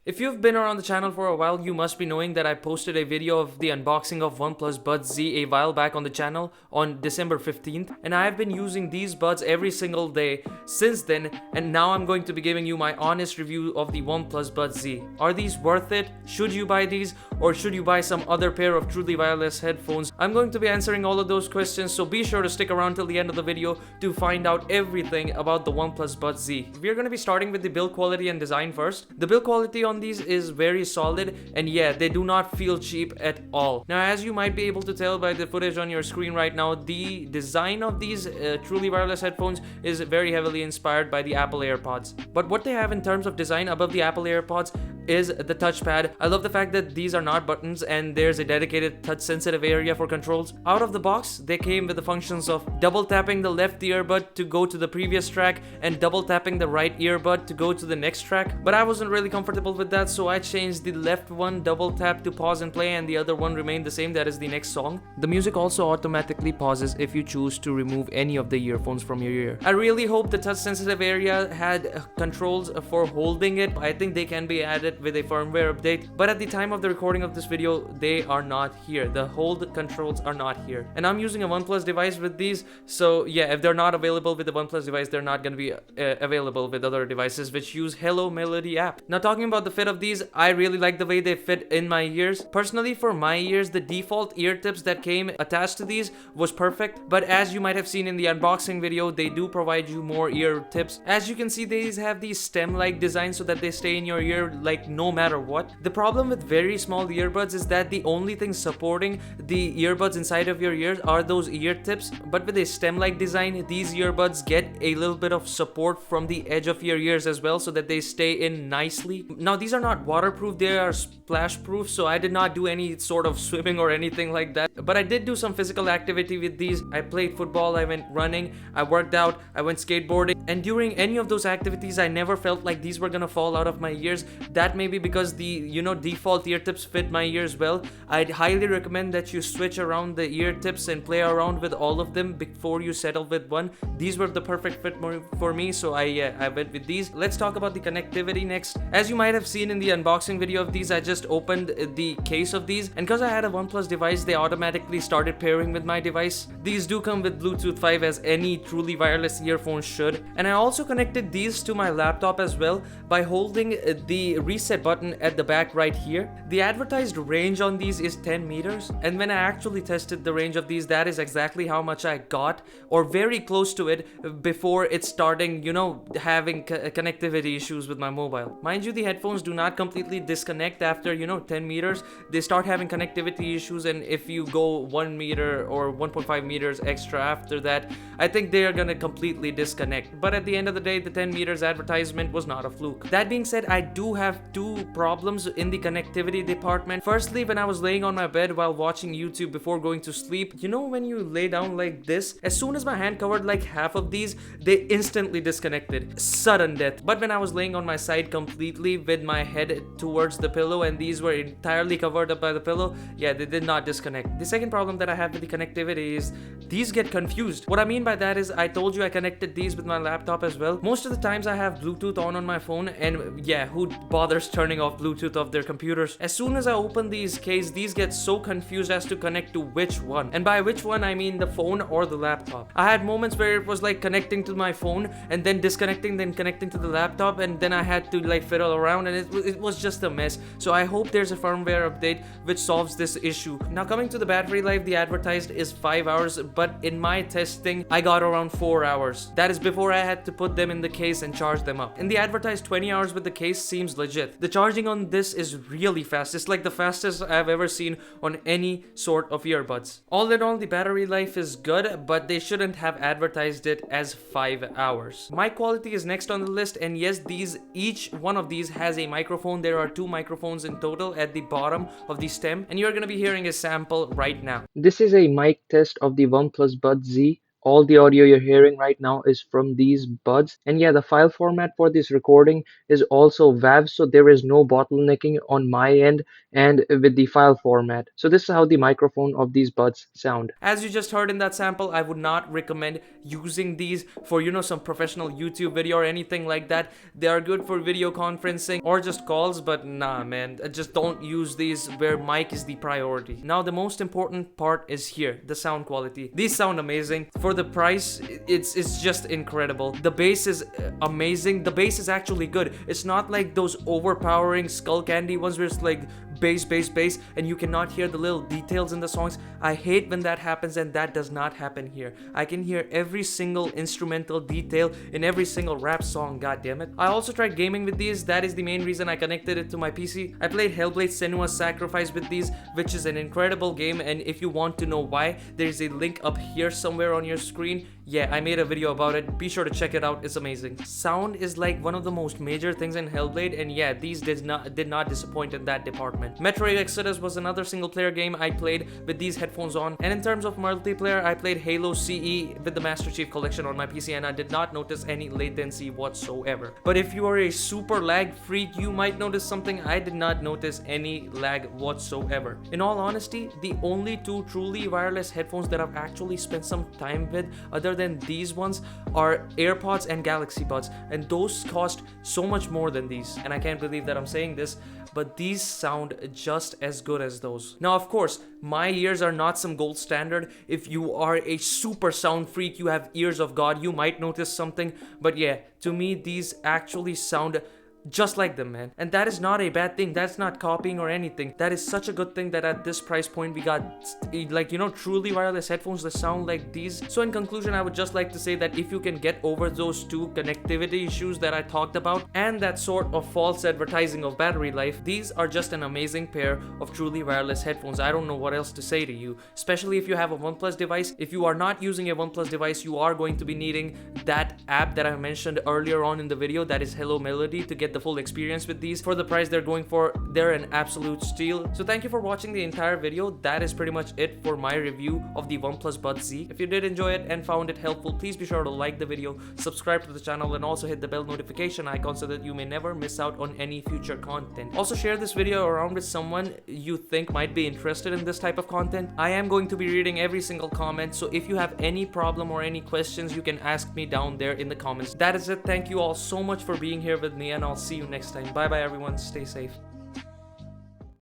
If you've been around the channel for a while, you must be knowing that I posted a video of the unboxing of OnePlus Buds Z a while back on the channel on December 15th, and I have been using these buds every single day since then, and now I'm going to be giving you my honest review of the OnePlus Buds Z. Are these worth it? Should you buy these? Or should you buy some other pair of Truly Wireless headphones? I'm going to be answering all of those questions, so be sure to stick around till the end of the video to find out everything about the OnePlus Buds Z. We're going to be starting with the build quality and design first. The build quality on these is very solid, and yeah, they do not feel cheap at all. Now, as you might be able to tell by the footage on your screen right now, the design of these Truly Wireless headphones is very heavily inspired by the Apple Airpods. But what they have in terms of design above the Apple Airpods is the touchpad. I love the fact that these are not buttons and there's a dedicated touch sensitive area for controls. Out of the box, they came with the functions of double tapping the left earbud to go to the previous track and double tapping the right earbud to go to the next track. But I wasn't really comfortable with that, so I changed the left one double tap to pause and play, and the other one remained the same, that is the next song. The music also automatically pauses if you choose to remove any of the earphones from your ear. I really hope the touch sensitive area had controls for holding it. I think they can be added with a firmware update, but at the time of the recording of this video, they are not here. The hold controls are not here, and I'm using a OnePlus device with these, so yeah, if they're not available with the OnePlus device, they're not going to be available with other devices which use Hello Melody app. Now, talking about the fit of these, I really like the way they fit in my ears. Personally, for my ears, the default ear tips that came attached to these was perfect, but as you might have seen in the unboxing video, they do provide you more ear tips. As you can see, these have these stem-like design so that they stay in your ear like no matter what. The problem with very small earbuds is that the only thing supporting the earbuds inside of your ears are those ear tips, but with a stem-like design, these earbuds get a little bit of support from the edge of your ears as well so that they stay in nicely. Now, these are not waterproof, they are splash proof, so I did not do any sort of swimming or anything like that, but I did do some physical activity with these. I played football, I went running, I worked out, I went skateboarding, and during any of those activities, I never felt like these were gonna fall out of my ears. That may be because the default ear tips fit my ears well. I'd highly recommend that you switch around the ear tips and play around with all of them before you settle with one. These were the perfect fit for me, so I went with these. Let's talk about the connectivity next. As you might have seen in the unboxing video of these, I just opened the case of these, and because I had a OnePlus device, they automatically started pairing with my device. These do come with Bluetooth 5, as any Truly Wireless earphones should, and I also connected these to my laptop as well by holding the reset button at the back right here. The advertised range on these is 10 meters, and when I actually tested the range of these, that is exactly how much I got, or very close to it, before it's starting, having connectivity issues with my mobile. Mind you, the headphones do not completely disconnect after 10 meters. They start having connectivity issues, and if you go 1 meter or 1.5 meters extra after that, I think they are gonna completely disconnect. But at the end of the day, the 10 meters advertisement was not a fluke. That being said, I do have two problems in the connectivity department. Firstly, when I was laying on my bed while watching YouTube before going to sleep, when you lay down like this, as soon as my hand covered like half of these, they instantly disconnected. Sudden death. But when I was laying on my side completely with my head towards the pillow and these were entirely covered up by the pillow, yeah, they did not disconnect. The second problem that I have with the connectivity is these get confused. What I mean by that is, I told you I connected these with my laptop as well. Most of the times I have Bluetooth on my phone, and yeah, who bothers turning off Bluetooth of their computers? As soon as I open these cases, these get so confused as to connect to which one, and by which one I mean the phone or the laptop. I had moments where it was like connecting to my phone and then disconnecting, then connecting to the laptop, and then I had to like fiddle around, and it was just a mess. So I hope there's a firmware update which solves this issue. Now, coming to the battery life, the advertised is 5 hours, but in my testing I got around 4 hours. That is before I had to put them in the case and charge them up. And the advertised 20 hours with the case seems legit. The charging on this is really fast. It's like the fastest I've ever seen on any sort of earbuds. All in all, the battery life is good, but they shouldn't have advertised it as 5 hours. Mic quality is next on the list, and yes, each one of these has a microphone. There are 2 microphones in total at the bottom of the stem, and you're going to be hearing a sample right now. This is a mic test of the OnePlus Buds Z all the audio you're hearing right now is from these buds. And yeah, the file format for this recording is also WAV, so there is no bottlenecking on my end and with the file format. So this is how the microphone of these buds sound. As you just heard in that sample, I would not recommend using these for, some professional YouTube video or anything like that. They are good for video conferencing or just calls, but nah, man, just don't use these where mic is the priority. Now, the most important part is here, the sound quality. These sound amazing. For the price, it's just incredible. The bass is amazing. The bass is actually good. It's not like those overpowering skull candy ones where it's like bass, and you cannot hear the little details in the songs. I hate when that happens, and that does not happen here. I can hear every single instrumental detail in every single rap song, god damn it. I also tried gaming with these. That is the main reason I connected it to my PC. I played Hellblade: Senua's Sacrifice with these, which is an incredible game, and if you want to know why, there's a link up here somewhere on your screen. Yeah, I made a video about it. Be sure to check it out. It's amazing. Sound is like one of the most major things in Hellblade, and yeah, these did not disappoint in that department. Metroid Exodus was another single player game I played with these headphones on, and in terms of multiplayer, I played Halo CE with the Master Chief Collection on my PC, and I did not notice any latency whatsoever. But if you are a super lag freak, you might notice something. I did not notice any lag whatsoever. In all honesty, the only two truly wireless headphones that I've actually spent some time with other than these ones are AirPods and Galaxy Buds, and those cost so much more than these, and I can't believe that I'm saying this, but these sound just as good as those. Now, of course, my ears are not some gold standard. If you are a super sound freak, you have ears of God, you might notice something, but yeah, to me, these actually sound just like them, man. And that is not a bad thing. That's not copying or anything. That is such a good thing that at this price point we got like, truly wireless headphones that sound like these. So in conclusion, I would just like to say that if you can get over those two connectivity issues that I talked about and that sort of false advertising of battery life, these are just an amazing pair of truly wireless headphones. I don't know what else to say to you, especially if you have a OnePlus device. If you are not using a OnePlus device, you are going to be needing that app that I mentioned earlier on in the video, that is Hello Melody, to get the full experience with these. For the price they're going for, they're an absolute steal. So thank you for watching the entire video. That is pretty much it for my review of the OnePlus Buds Z. If you did enjoy it and found it helpful, please be sure to like the video, subscribe to the channel, and also hit the bell notification icon so that you may never miss out on any future content. Also, share this video around with someone you think might be interested in this type of content. I am going to be reading every single comment, so if you have any problem or any questions, you can ask me down there in the comments. That is it. Thank you all so much for being here with me, and I'll see you next time. Bye bye everyone, stay safe.